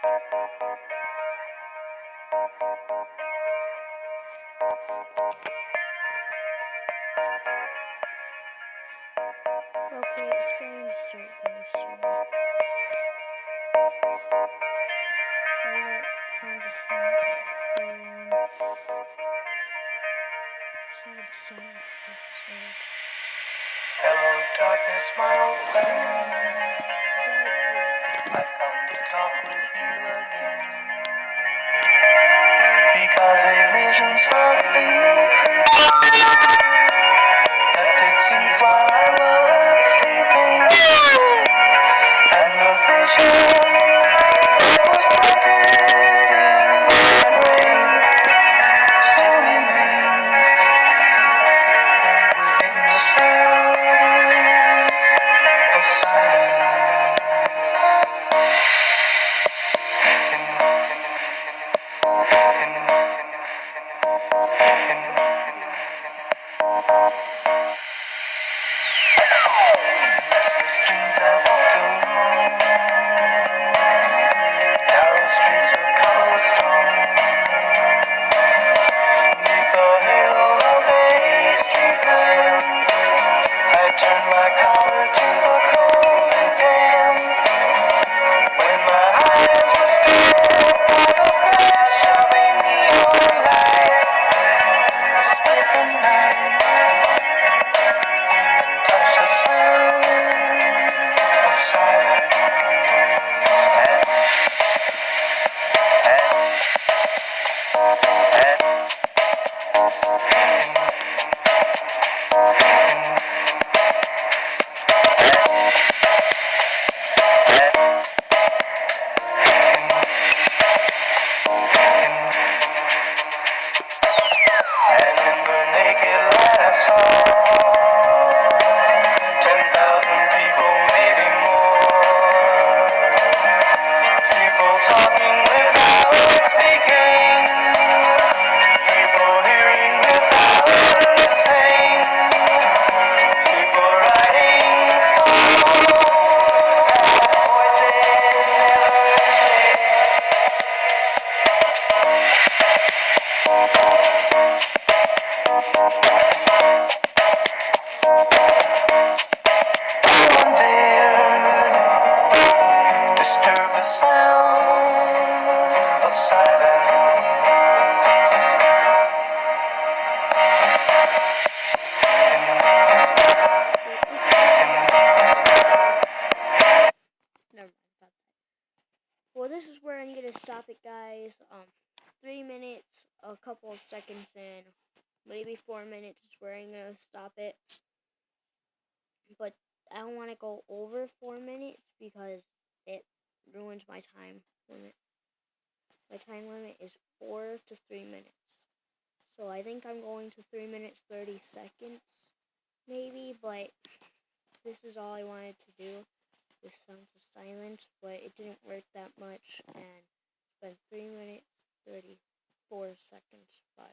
Okay, it's trying to start very soon. Sorry that sound just so long. Hello, darkness, my old friend. I've come to talk with you again. Because a vision softly left its seeds while I was sleeping. And the vision was planted in my brain. Still remains within the sound of silence. Narrow streets of cobblestone, beneath the halo of a street lamp, I turned my collar to the cold and damp. When my eyes were stared by the flash of a neon light, I split the night and touched the sound of silence. And in the naked light I saw 10,000 people, maybe more. People talking without speaking. People hearing without listening. People writing songs. Voices one dare disturb the sound of silence. Never mind about that. Well, this is where I'm gonna stop it, guys. 3 minutes, a couple of seconds in, maybe 4 minutes is where I'm gonna stop it. But I don't want to go over 4 minutes because it ruins my time limit. My time limit is 4 to 3 minutes. So I think I'm going to 3 minutes 30 seconds, maybe, but this is all I wanted to do. This sounds of silence, but it didn't work that much, and it's been 3 minutes 34 seconds, 5